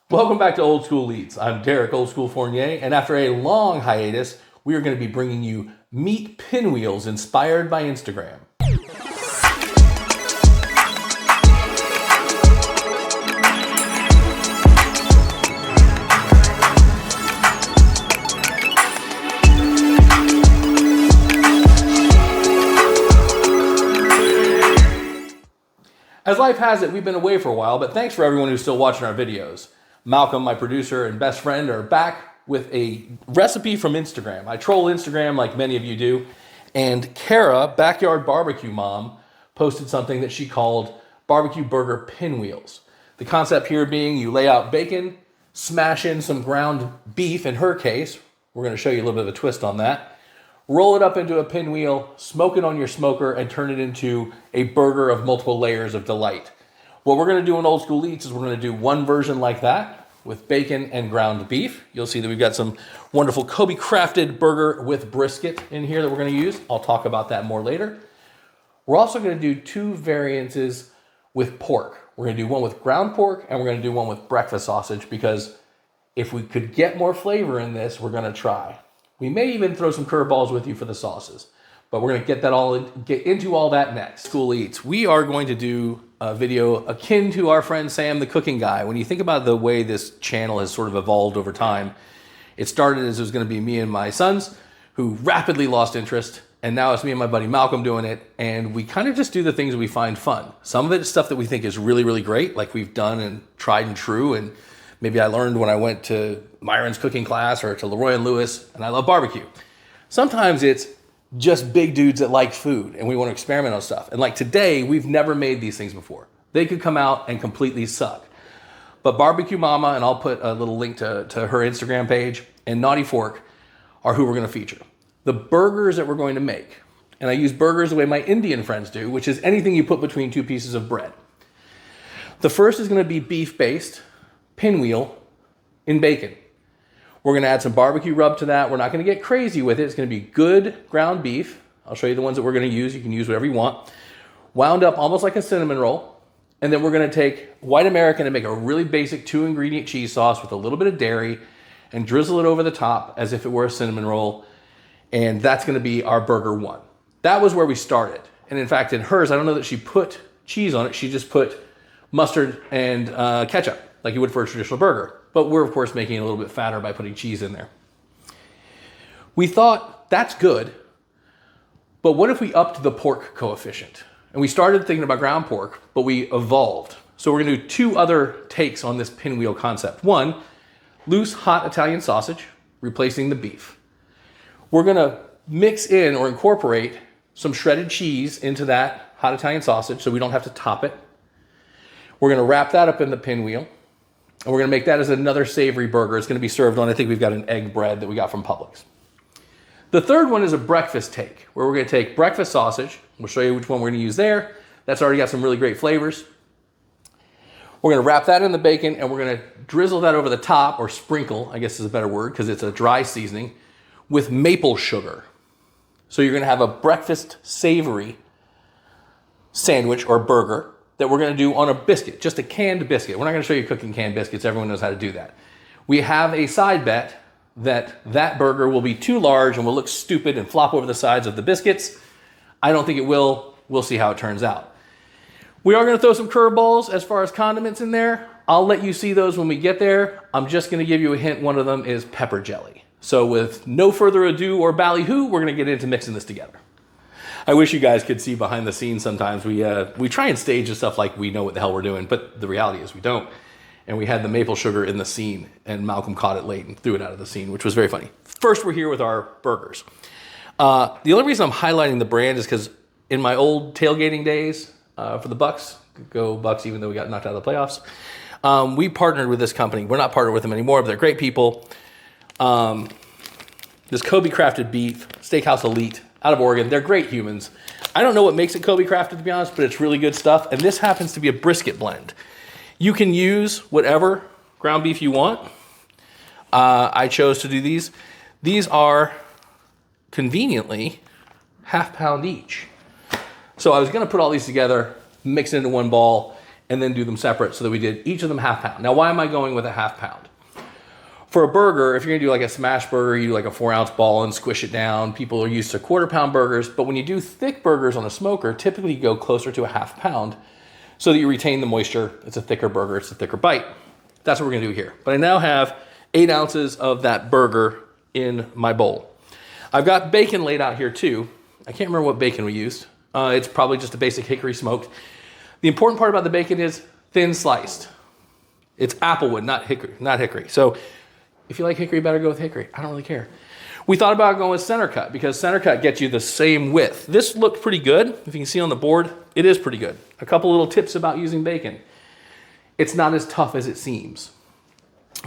Welcome back to Old School Eats. I'm Derek, Old School Fournier, and after a long hiatus, we are going to be bringing you meat pinwheels inspired by Instagram. As life has it, we've been away for a while, but thanks for everyone who's still watching our videos. Malcolm, my producer and best friend, are back with a recipe from Instagram. I troll Instagram like many of you do, and Kara, Backyard Barbecue Mom, posted something that she called barbecue burger pinwheels. The concept here being you lay out bacon, smash in some ground beef in her case. We're going to show you a little bit of a twist on that. Roll it up into a pinwheel, smoke it on your smoker, and turn it into a burger of multiple layers of delight. What we're going to do in Old School Eats is we're going to do one version like that with bacon and ground beef. You'll see that we've got some wonderful Kobe crafted burger with brisket in here that we're going to use. I'll talk about that more later. We're also going to do two variances with pork. We're going to do one with ground pork and we're going to do one with breakfast sausage because if we could get more flavor in this, we're going to try. We may even throw some curveballs with you for the sauces, but we're going to get into all that next. School Eats. We are going to do a video akin to our friend Sam, the cooking guy. When you think about the way this channel has sort of evolved over time, it started as it was going to be me and my sons who rapidly lost interest, and now it's me and my buddy Malcolm doing it, and we kind of just do the things that we find fun. Some of it is stuff that we think is really, really great, like we've done and tried and true, and maybe I learned when I went to Myron's cooking class or to Leroy and Lewis, and I love barbecue. Sometimes it's just big dudes that like food and we want to experiment on stuff. And like today, we've never made these things before. They could come out and completely suck. But Barbecue Mama, and I'll put a little link to her Instagram page, and Naughty Fork are who we're going to feature. The burgers that we're going to make, and I use burgers the way my Indian friends do, which is anything you put between two pieces of bread. The first is going to be beef-based pinwheel in bacon. We're going to add some barbecue rub to that. We're not going to get crazy with it. It's going to be good ground beef. I'll show you the ones that we're going to use. You can use whatever you want. Wound up almost like a cinnamon roll. And then we're going to take white American and make a really basic 2-ingredient cheese sauce with a little bit of dairy and drizzle it over the top as if it were a cinnamon roll. And that's going to be our burger one. That was where we started. And in fact, in hers, I don't know that she put cheese on it. She just put mustard and ketchup, like you would for a traditional burger. But we're, of course, making it a little bit fatter by putting cheese in there. We thought, that's good, but what if we upped the pork coefficient? And we started thinking about ground pork, but we evolved. So we're going to do two other takes on this pinwheel concept. One, loose, hot Italian sausage, replacing the beef. We're going to mix in or incorporate some shredded cheese into that hot Italian sausage so we don't have to top it. We're going to wrap that up in the pinwheel. And we're going to make that as another savory burger. It's going to be served on, I think we've got an egg bread that we got from Publix. The third one is a breakfast take, where we're going to take breakfast sausage. We'll show you which one we're going to use there. That's already got some really great flavors. We're going to wrap that in the bacon, and we're going to drizzle that over the top, or sprinkle, I guess is a better word, because it's a dry seasoning, with maple sugar. So you're going to have a breakfast savory sandwich or burger that we're going to do on a biscuit, just a canned biscuit. We're not going to show you cooking canned biscuits. Everyone knows how to do that. We have a side bet that burger will be too large and will look stupid and flop over the sides of the biscuits. I don't think it will. We'll see how it turns out. We are going to throw some curveballs as far as condiments in there. I'll let you see those when we get there. I'm just going to give you a hint. One of them is pepper jelly. So with no further ado or ballyhoo, we're going to get into mixing this together. I wish you guys could see behind the scenes sometimes. We try and stage this stuff like we know what the hell we're doing, but the reality is we don't. And we had the maple sugar in the scene, and Malcolm caught it late and threw it out of the scene, which was very funny. First, we're here with our burgers. The only reason I'm highlighting the brand is because in my old tailgating days for the Bucks, go Bucks even though we got knocked out of the playoffs, we partnered with this company. We're not partnered with them anymore, but they're great people. This Kobe crafted beef, Steakhouse Elite, out of Oregon. They're great humans. I don't know what makes it Kobe crafted, to be honest, but it's really good stuff. And this happens to be a brisket blend. You can use whatever ground beef you want. I chose to do these. These are conveniently ½ pound each. So I was going to put all these together, mix it into one ball, and then do them separate so that we did each of them half pound. Now, why am I going with a half pound? For a burger, if you're gonna do like a smash burger, you do like a 4-ounce ball and squish it down. People are used to quarter-pound burgers, but when you do thick burgers on a smoker, typically you go closer to a half pound so that you retain the moisture. It's a thicker burger, it's a thicker bite. That's what we're gonna do here. But I now have 8 ounces of that burger in my bowl. I've got bacon laid out here too. I can't remember what bacon we used. It's probably just a basic hickory smoked. The important part about the bacon is thin sliced. It's applewood, not hickory. So if you like hickory, better go with hickory. I don't really care. We thought about going with center cut because center cut gets you the same width. This looked pretty good. If you can see on the board, it is pretty good. A couple little tips about using bacon. It's not as tough as it seems.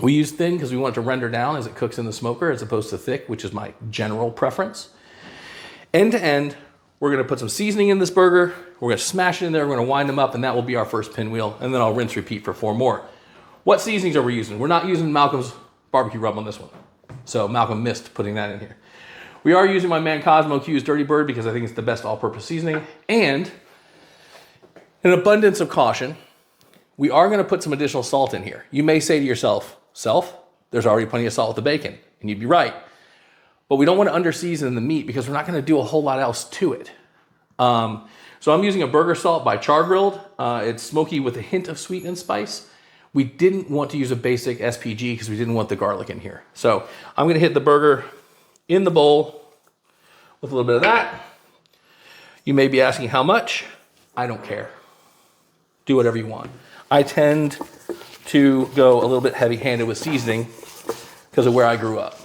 We use thin because we want it to render down as it cooks in the smoker as opposed to thick, which is my general preference. End to end, we're gonna put some seasoning in this burger. We're gonna smash it in there. We're gonna wind them up, and that will be our first pinwheel. And then I'll rinse, repeat for 4 more. What seasonings are we using? We're not using Malcolm's barbecue rub on this one. So Malcolm missed putting that in here. We are using my man Kosmo Q's Dirty Bird because I think it's the best all-purpose seasoning. And in abundance of caution, we are gonna put some additional salt in here. You may say to yourself, there's already plenty of salt with the bacon. And you'd be right. But we don't wanna under-season the meat because we're not gonna do a whole lot else to it. So I'm using a burger salt by Chargrilled. It's smoky with a hint of sweet and spice. We didn't want to use a basic SPG because we didn't want the garlic in here. So I'm gonna hit the burger in the bowl with a little bit of that. You may be asking how much. I don't care. Do whatever you want. I tend to go a little bit heavy-handed with seasoning because of where I grew up.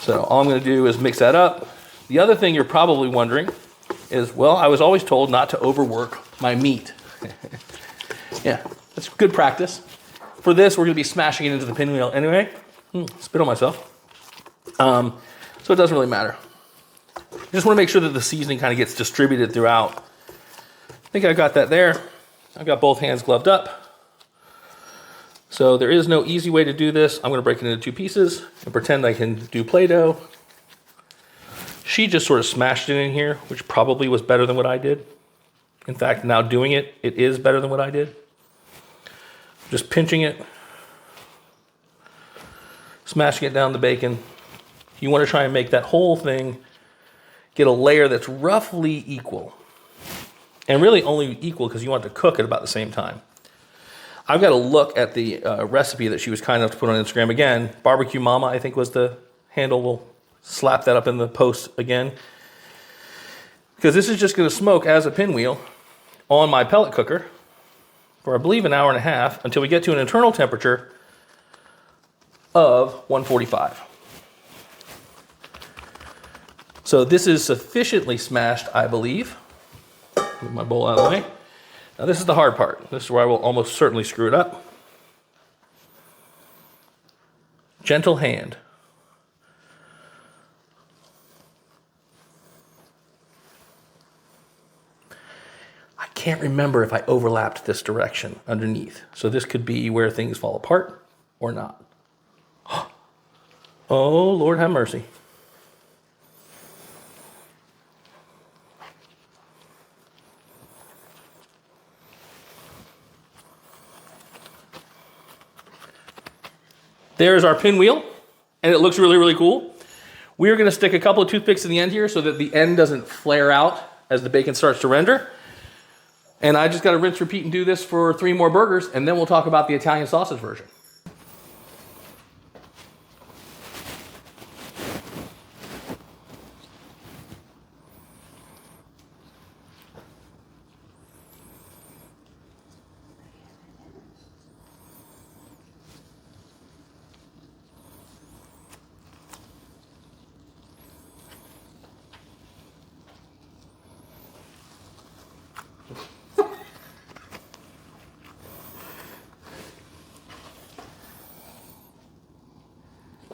So all I'm gonna do is mix that up. The other thing you're probably wondering is, well, I was always told not to overwork my meat. Yeah, that's good practice. For this, we're gonna be smashing it into the pinwheel anyway. Spit on myself. So it doesn't really matter. I just wanna make sure that the seasoning kind of gets distributed throughout. I think I got that there. I've got both hands gloved up. So there is no easy way to do this. I'm gonna break it into 2 pieces and pretend I can do Play-Doh. She just sort of smashed it in here, which probably was better than what I did. In fact, now doing it, it is better than what I did. Just pinching it, smashing it down the bacon. You want to try and make that whole thing get a layer that's roughly equal. And really only equal because you want to cook at about the same time. I've got to look at the recipe that she was kind enough to put on Instagram. Again, Barbecue Mama, I think was the handle. We'll slap that up in the post again. Because this is just going to smoke as a pinwheel on my pellet cooker for, I believe, 1.5 hours until we get to an internal temperature of 145. So this is sufficiently smashed, I believe. Move my bowl out of the way. Now this is the hard part. This is where I will almost certainly screw it up. Gentle hand. I can't remember if I overlapped this direction underneath. So this could be where things fall apart or not. Oh, Lord have mercy. There's our pinwheel, and it looks really, really cool. We're gonna stick a couple of toothpicks in the end here so that the end doesn't flare out as the bacon starts to render. And I just gotta rinse, repeat, and do this for 3 more burgers, and then we'll talk about the Italian sausage version.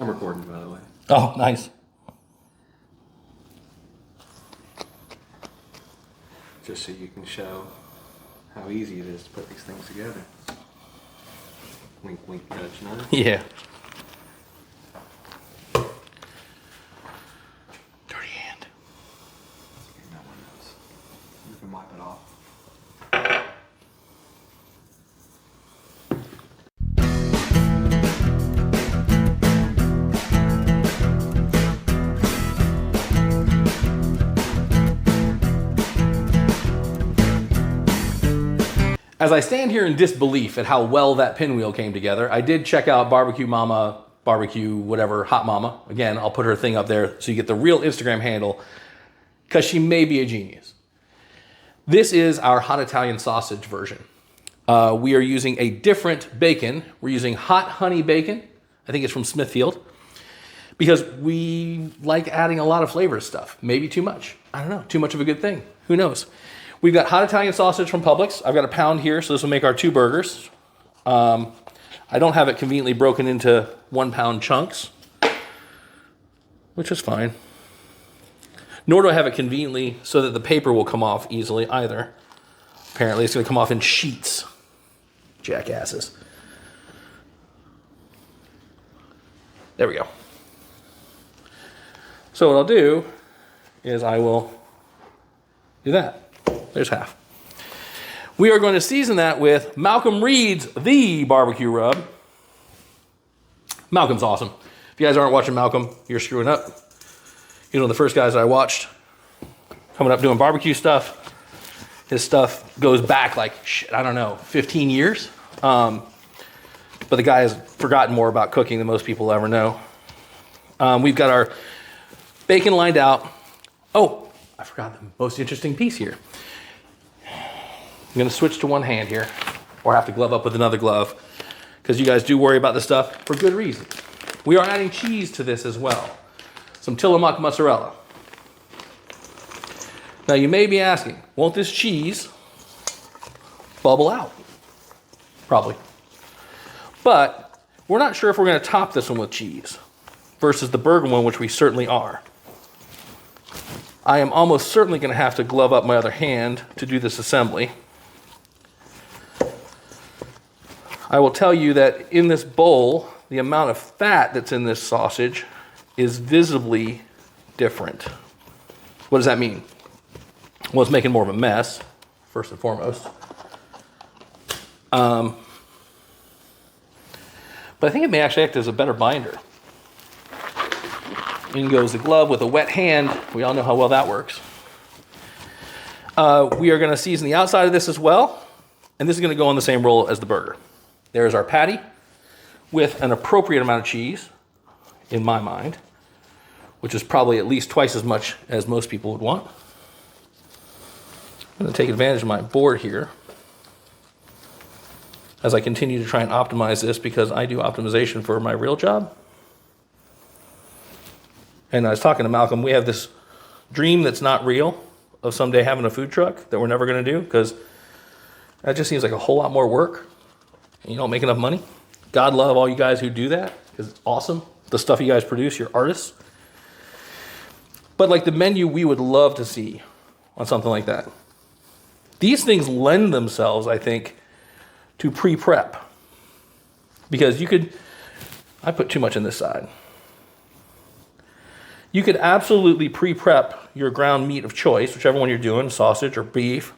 I'm recording, by the way. Oh, nice. Just so you can show how easy it is to put these things together. Wink, wink, nudge, nudge. Yeah. Dirty hand. No one knows. You can wipe it off. As I stand here in disbelief at how well that pinwheel came together, I did check out Barbecue Mama, Barbecue whatever, Hot Mama. Again, I'll put her thing up there so you get the real Instagram handle, because she may be a genius. This is our hot Italian sausage version. We are using a different bacon. We're using hot honey bacon. I think it's from Smithfield, because we like adding a lot of flavor stuff. Maybe too much. I don't know. Too much of a good thing. Who knows? We've got hot Italian sausage from Publix. I've got a pound here, so this will make our 2 burgers. I don't have it conveniently broken into 1 pound chunks, which is fine. Nor do I have it conveniently so that the paper will come off easily either. Apparently it's going to come off in sheets. Jackasses. There we go. So what I'll do is I will do that. There's half. We are going to season that with Malcolm Reed's The Barbecue Rub. Malcolm's awesome. If you guys aren't watching Malcolm, you're screwing up. He's one of the first guys I watched coming up doing barbecue stuff. His stuff goes back like, I don't know, 15 years. But the guy has forgotten more about cooking than most people ever know. We've got our bacon lined out. Oh, I forgot the most interesting piece here. I'm going to switch to one hand here, or have to glove up with another glove, because you guys do worry about this stuff for good reason. We are adding cheese to this as well. Some Tillamook mozzarella. Now you may be asking, won't this cheese bubble out? Probably. But we're not sure if we're going to top this one with cheese versus the burger one, which we certainly are. I am almost certainly going to have to glove up my other hand to do this assembly. I will tell you that in this bowl, the amount of fat that's in this sausage is visibly different. What does that mean? Well, it's making more of a mess, first and foremost. But I think it may actually act as a better binder. In goes the glove with a wet hand. We all know how well that works. We are going to season the outside of this as well. And this is going to go on the same roll as the burger. There's our patty with an appropriate amount of cheese, in my mind, which is probably at least twice as much as most people would want. I'm going to take advantage of my board here as I continue to try and optimize this, because I do optimization for my real job. And I was talking to Malcolm, we have this dream that's not real of someday having a food truck that we're never going to do, because that just seems like a whole lot more work and you don't make enough money. God love all you guys who do that, because it's awesome. The stuff you guys produce, you're artists. But like the menu we would love to see on something like that. These things lend themselves, I think, to pre-prep. Because you could, I put too much in this side. You could absolutely pre-prep your ground meat of choice, whichever one you're doing, sausage or beef,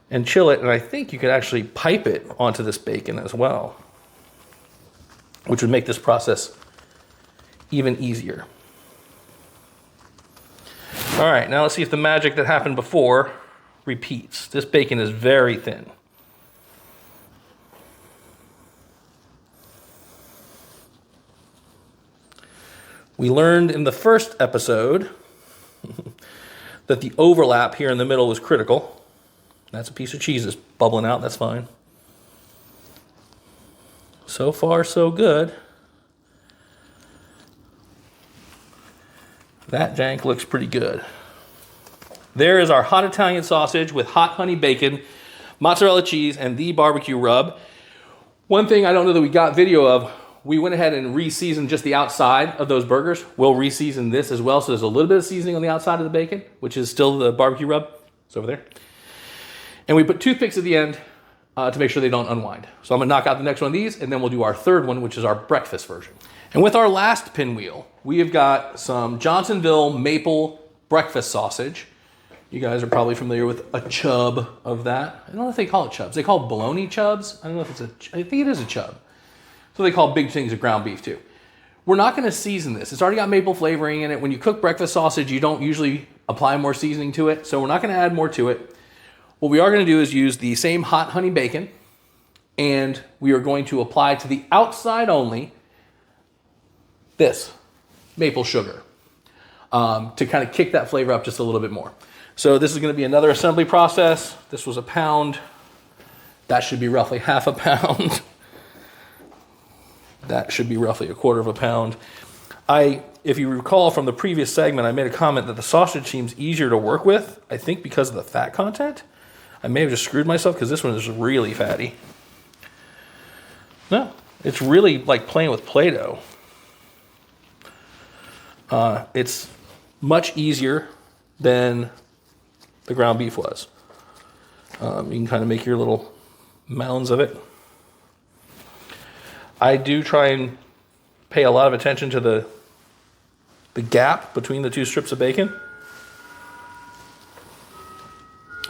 and chill it. And I think you could actually pipe it onto this bacon as well, which would make this process even easier. All right, now let's see if the magic that happened before repeats. This bacon is very thin. We learned in the first episode that the overlap here in the middle was critical. That's a piece of cheese that's bubbling out, that's fine. So far, so good. That jank looks pretty good. There is our hot Italian sausage with hot honey bacon, mozzarella cheese, and the barbecue rub. One thing I don't know that we got video of, we went ahead and re-seasoned just the outside of those burgers. We'll re-season this as well, so there's a little bit of seasoning on the outside of the bacon, which is still the barbecue rub. It's over there. And we put toothpicks at the end to make sure they don't unwind. So I'm gonna knock out the next one of these, and then we'll do our third one, which is our breakfast version. And with our last pinwheel, we have got some Johnsonville maple breakfast sausage. You guys are probably familiar with a chub of that. I don't know if they call it chubs. They call it bologna chubs. I don't know if I think it is a chub. So they call big things of ground beef too. We're not gonna season this. It's already got maple flavoring in it. When you cook breakfast sausage, you don't usually apply more seasoning to it. So we're not gonna add more to it. What we are going to do is use the same hot honey bacon, and we are going to apply to the outside only this maple sugar to kind of kick that flavor up just a little bit more. So this is going to be another assembly process. This was a pound. That should be roughly half a pound. That should be roughly a quarter of a pound. If you recall from the previous segment, I made a comment that the sausage seems easier to work with, I think because of the fat content. I may have just screwed myself because this one is really fatty. No, it's really like playing with Play-Doh. It's much easier than the ground beef was. You can kind of make your little mounds of it. I do try and pay a lot of attention to the gap between the two strips of bacon.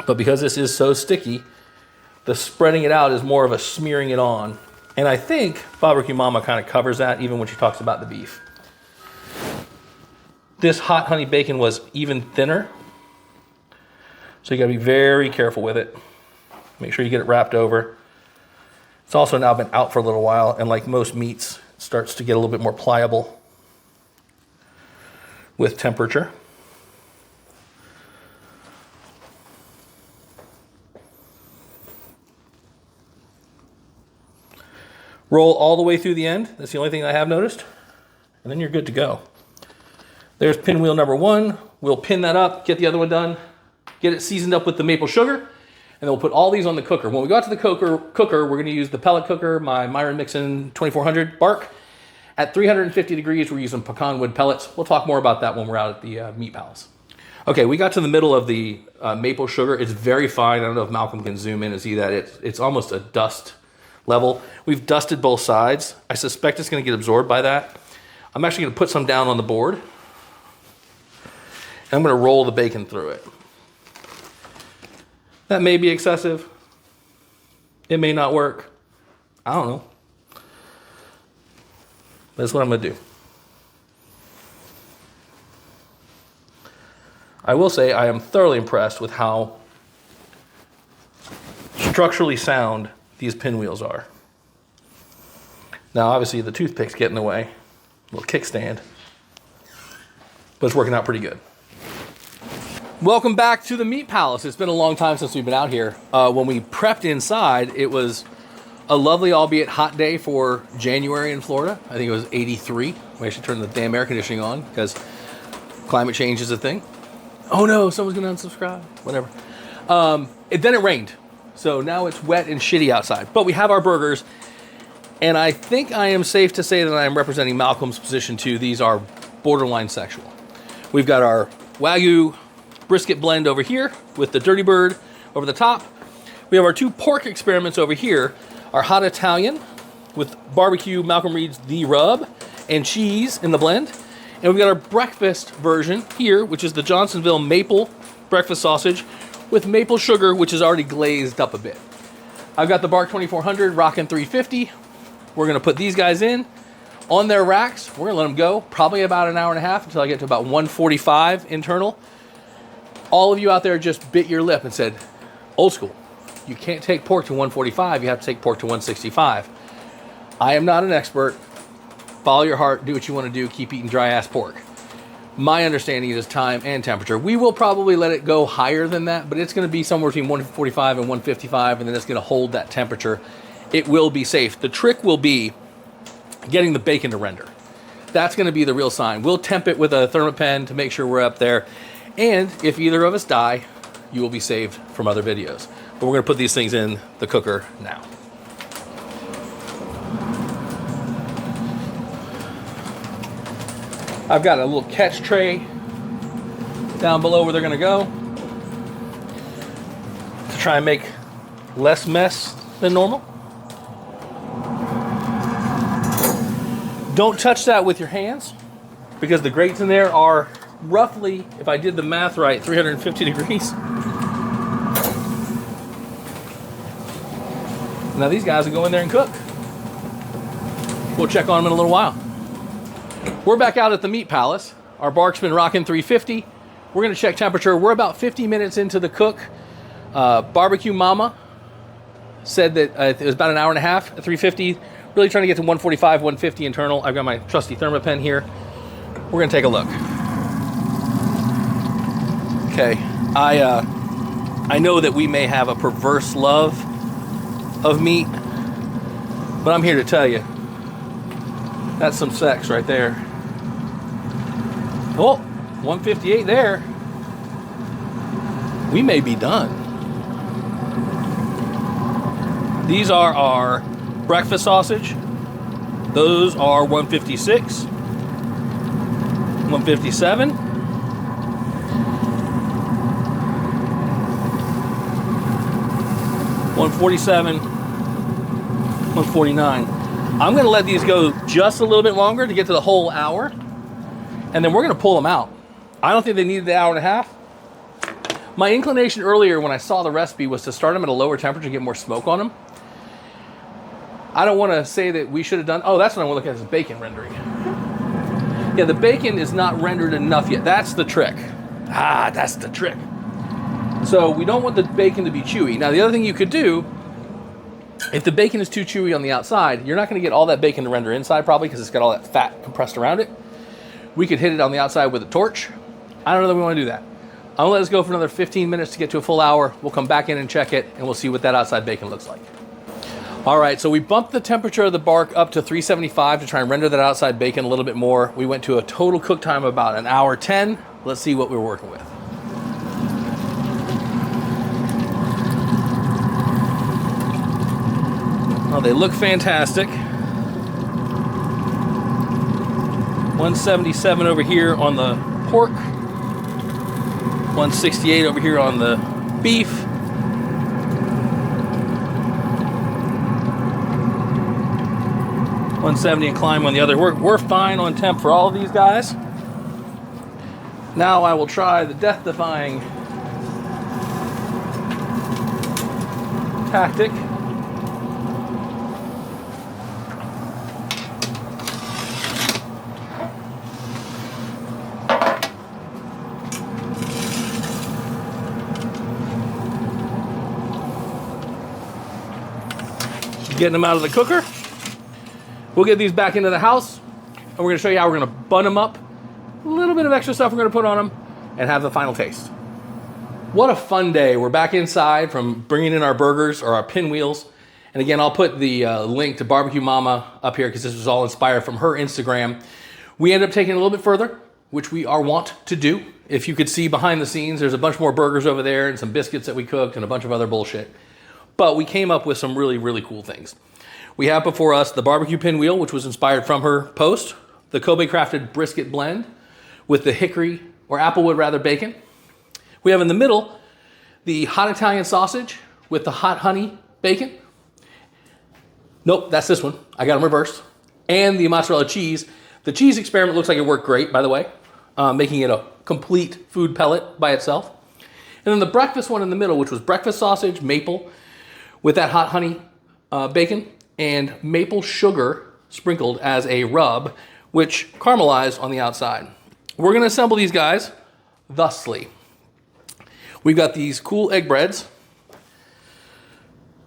But because this is so sticky, the spreading it out is more of a smearing it on. And I think Barbecue Mama kind of covers that even when she talks about the beef. This hot honey bacon was even thinner. So you gotta be very careful with it. Make sure you get it wrapped over. It's also now been out for a little while, and like most meats, it starts to get a little bit more pliable with temperature. Roll all the way through the end. That's the only thing I have noticed. And then you're good to go. There's pinwheel number 1. We'll pin that up, get the other one done, get it seasoned up with the maple sugar, and then we'll put all these on the cooker. When we go out to the cooker, we're going to use the pellet cooker, my Myron Mixon 2400 Bark. At 350 degrees, we're using pecan wood pellets. We'll talk more about that when we're out at the Meat Palace. Okay, we got to the middle of the maple sugar. It's very fine. I don't know if Malcolm can zoom in and see that. It's almost a dust level. We've dusted both sides. I suspect it's going to get absorbed by that. I'm actually going to put some down on the board. And I'm going to roll the bacon through it. That may be excessive. It may not work. I don't know. That's what I'm going to do. I will say I am thoroughly impressed with how structurally sound these pinwheels are. Now, obviously, the toothpicks get in the way. A little kickstand. But it's working out pretty good. Welcome back to the Meat Palace. It's been a long time since we've been out here. When we prepped inside, it was a lovely, albeit hot day for January in Florida. I think it was 83. We actually turned the damn air conditioning on because climate change is a thing. Oh no, someone's going to unsubscribe. Whatever. Then it rained. So now it's wet and shitty outside. But we have our burgers. And I think I am safe to say that I am representing Malcolm's position too. These are borderline sexual. We've got our Wagyu brisket blend over here with the Dirty Bird over the top. We have our 2 pork experiments over here. Our hot Italian with barbecue Malcolm Reed's The Rub and cheese in the blend. And we've got our breakfast version here, which is the Johnsonville maple breakfast sausage with maple sugar, which is already glazed up a bit. I've got the Bark 2400 rocking 350. We're going to put these guys in on their racks. We're going to let them go probably about an hour and a half until I get to about 145 internal. All of you out there just bit your lip and said, old school. You can't take pork to 145. You have to take pork to 165. I am not an expert. Follow your heart. Do what you want to do. Keep eating dry ass pork. My understanding is time and temperature. We will probably let it go higher than that, but it's going to be somewhere between 145 and 155, and then it's going to hold that temperature. It will be safe. The trick will be getting the bacon to render. That's going to be the real sign. We'll temp it with a Thermapen to make sure we're up there. And if either of us die, you will be saved from other videos. But we're going to put these things in the cooker now. I've got a little catch tray down below where they're going to go to try and make less mess than normal. Don't touch that with your hands because the grates in there are roughly, if I did the math right, 350 degrees. Now these guys will go in there and cook. We'll check on them in a little while. We're back out at the Meat Palace. Our Bark's been rocking 350. We're going to check temperature. We're about 50 minutes into the cook. Barbecue Mama said that it was about an hour and a half at 350. Really trying to get to 145, 150 internal. I've got my trusty ThermaPen here. We're gonna take a look. Okay, I know that we may have a perverse love of meat, but I'm here to tell you, that's some sex right there. Oh, 158 there. We may be done. These are our breakfast sausage. Those are 156, 157, 147, 149. I'm gonna let these go just a little bit longer to get to the whole hour, and then we're gonna pull them out. I don't think they needed the hour and a half. My inclination earlier when I saw the recipe was to start them at a lower temperature to get more smoke on them. I don't want to say that we should have done, oh, that's what I want to look at is bacon rendering. Yeah, the bacon is not rendered enough yet. That's the trick. That's the trick. So we don't want the bacon to be chewy. Now the other thing you could do, if the bacon is too chewy on the outside, you're not going to get all that bacon to render inside probably because it's got all that fat compressed around it. We could hit it on the outside with a torch. I don't know that we want to do that. I'm going to let this go for another 15 minutes to get to a full hour. We'll come back in and check it, and we'll see what that outside bacon looks like. All right, so we bumped the temperature of the bark up to 375 to try and render that outside bacon a little bit more. We went to a total cook time of about an hour 10. Let's see what we're working with. Oh, they look fantastic. 177 over here on the pork. 168 over here on the beef. 170 and climb on the other. We're fine on temp for all of these guys. Now I will try the death-defying tactic. Getting them out of the cooker. We'll get these back into the house, and we're going to show you how we're going to bun them up. A little bit of extra stuff we're going to put on them, and have the final taste. What a fun day. We're back inside from bringing in our burgers, or our pinwheels. And again, I'll put the link to Barbecue Mama up here because this was all inspired from her Instagram. We ended up taking it a little bit further, which we are wont to do. If you could see behind the scenes, there's a bunch more burgers over there and some biscuits that we cooked and a bunch of other bullshit. But we came up with some really, really cool things. We have before us the barbecue pinwheel, which was inspired from her post, the Kobe crafted brisket blend with the hickory, or applewood rather, bacon. We have in the middle the hot Italian sausage with the hot honey bacon. Nope, that's this one. I got them reversed. And the mozzarella cheese. The cheese experiment looks like it worked great, by the way, making it a complete food pellet by itself. And then the breakfast one in the middle, which was breakfast sausage, maple, with that hot honey bacon and maple sugar sprinkled as a rub, which caramelized on the outside. We're gonna assemble these guys thusly. We've got these cool egg breads.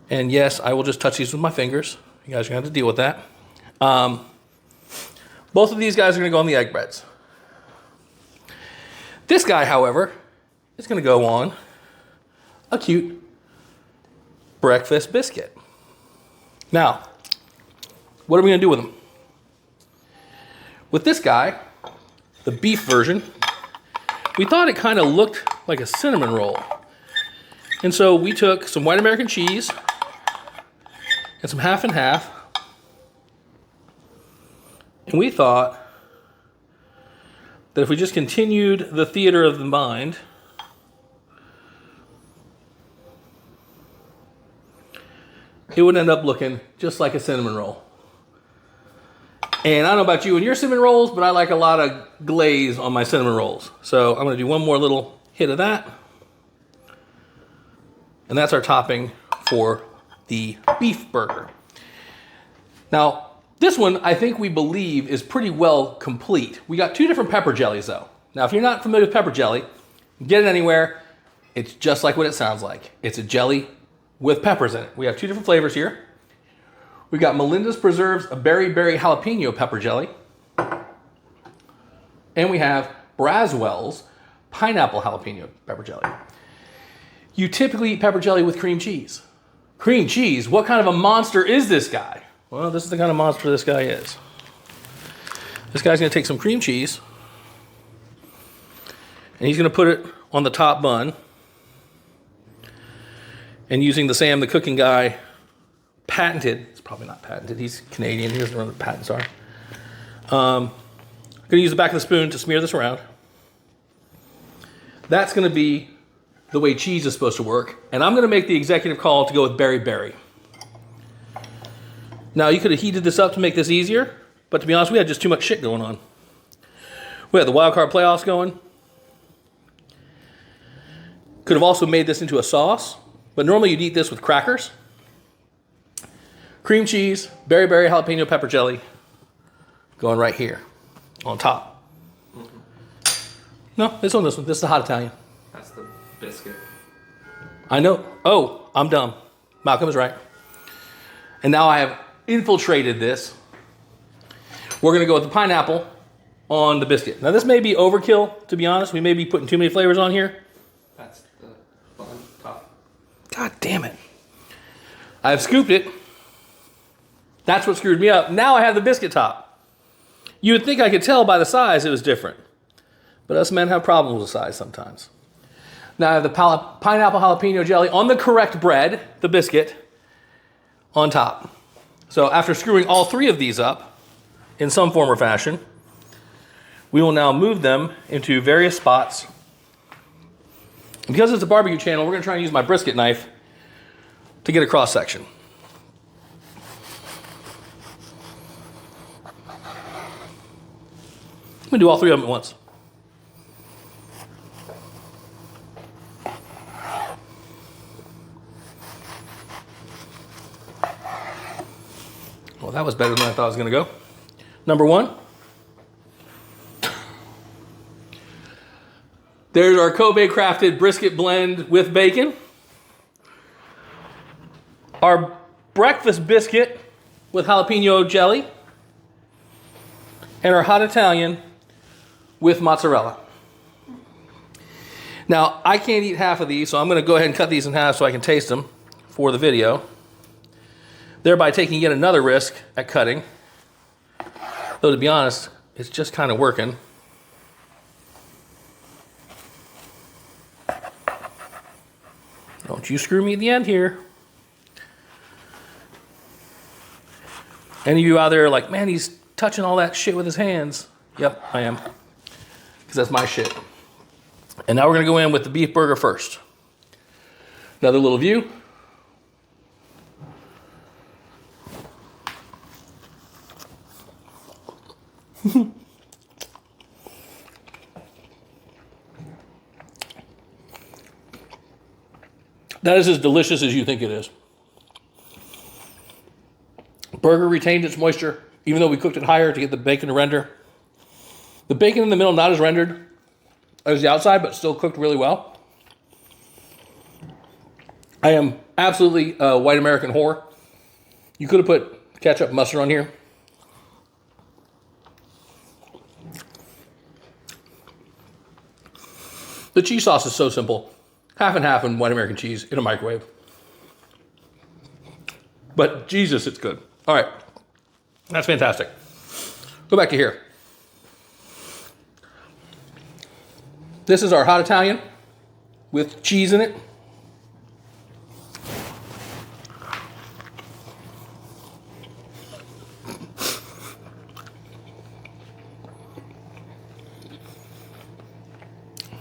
And yes, I will just touch these with my fingers. You guys are gonna have to deal with that. Both of these guys are gonna go on the egg breads. This guy, however, is gonna go on a cute breakfast biscuit. Now, what are we gonna do with them? With this guy, the beef version, we thought it kind of looked like a cinnamon roll. And so we took some white American cheese and some half and half, and we thought that if we just continued the theater of the mind, it would end up looking just like a cinnamon roll. And I don't know about you and your cinnamon rolls, but I like a lot of glaze on my cinnamon rolls. So I'm gonna do one more little hit of that. And that's our topping for the beef burger. Now, this one I think we believe is pretty well complete. We got two different pepper jellies though. Now, if you're not familiar with pepper jelly, get it anywhere. It's just like what it sounds like. It's a jelly with peppers in it. We have two different flavors here. We got Melinda's Preserves, a berry jalapeno pepper jelly. And we have Braswell's pineapple jalapeno pepper jelly. You typically eat pepper jelly with cream cheese. Cream cheese? What kind of a monster is this guy? Well, this is the kind of monster this guy is. This guy's gonna take some cream cheese and he's gonna put it on the top bun. And using the Sam the Cooking Guy patented, it's probably not patented, he's Canadian, he doesn't know what the patents are. I'm gonna use the back of the spoon to smear this around. That's gonna be the way cheese is supposed to work. And I'm gonna make the executive call to go with berry. Now you could have heated this up to make this easier, but to be honest, we had just too much shit going on. We had the wild card playoffs going. Could have also made this into a sauce, but normally you'd eat this with crackers. Cream cheese, berry jalapeno pepper jelly, going right here on top. No, it's on this one. This is the hot Italian. That's the biscuit. I know. Oh, I'm dumb. Malcolm is right. And now I have infiltrated this. We're going to go with the pineapple on the biscuit. Now this may be overkill, to be honest. We may be putting too many flavors on here. That's the bun top. God damn it. I've scooped it. That's what screwed me up. Now I have the biscuit top. You would think I could tell by the size it was different. But us men have problems with size sometimes. Now I have the pineapple jalapeno jelly on the correct bread, the biscuit, on top. So after screwing all three of these up in some form or fashion, we will now move them into various spots. And because it's a barbecue channel, we're going to try and use my brisket knife to get a cross section. I'm going to do all three of them at once. Well, that was better than I thought it was going to go. Number one. There's our Kobe crafted brisket blend with bacon. Our breakfast biscuit with jalapeno jelly. And our hot Italian with mozzarella. Now, I can't eat half of these, so I'm going to go ahead and cut these in half so I can taste them for the video, thereby taking yet another risk at cutting. Though, to be honest, it's just kind of working. Don't you screw me at the end here. Any of you out there are like, man, he's touching all that shit with his hands. Yep, I am. Because that's my shit. And now we're going to go in with the beef burger first. Another little view. That is as delicious as you think it is. Burger retained its moisture, even though we cooked it higher to get the bacon to render. The bacon in the middle, not as rendered as the outside, but still cooked really well. I am absolutely a white American whore. You could have put ketchup and mustard on here. The cheese sauce is so simple. Half and half in white American cheese in a microwave. But Jesus, it's good. All right. That's fantastic. Go back to here. This is our hot Italian with cheese in it.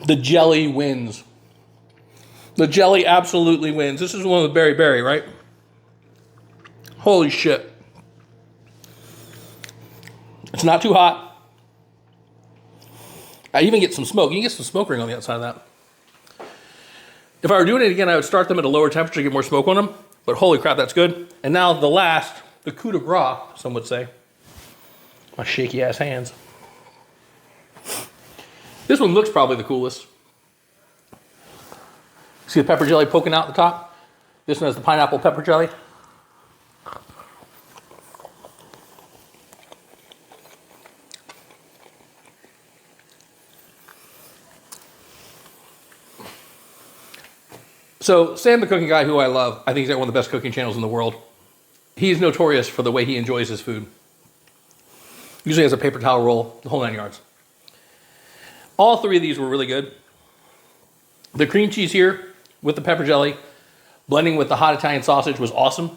The jelly wins. The jelly absolutely wins. This is one with berry, right? Holy shit. It's not too hot. I even get some smoke. You can get some smoke ring on the outside of that. If I were doing it again, I would start them at a lower temperature to get more smoke on them. But holy crap, that's good. And now the last, the coup de grace, some would say. My shaky ass hands. This one looks probably the coolest. See the pepper jelly poking out the top? This one has the pineapple pepper jelly. So Sam, the cooking guy who I love, I think he's got one of the best cooking channels in the world. He's notorious for the way he enjoys his food. Usually has a paper towel roll, the whole 9 yards. All three of these were really good. The cream cheese here with the pepper jelly, blending with the hot Italian sausage was awesome.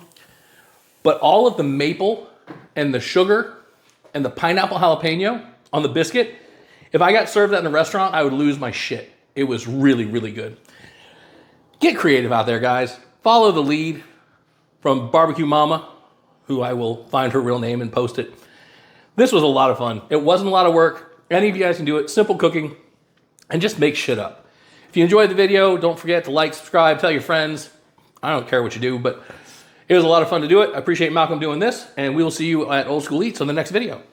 But all of the maple and the sugar and the pineapple jalapeno on the biscuit, if I got served that in a restaurant, I would lose my shit. It was really, really good. Get creative out there, guys. Follow the lead from Barbecue Mama, who I will find her real name and post it. This was a lot of fun. It wasn't a lot of work. Any of you guys can do it. Simple cooking, and just make shit up. If you enjoyed the video, don't forget to like, subscribe, tell your friends. I don't care what you do, but it was a lot of fun to do it. I appreciate Malcolm doing this, and we will see you at Old School Eats on the next video.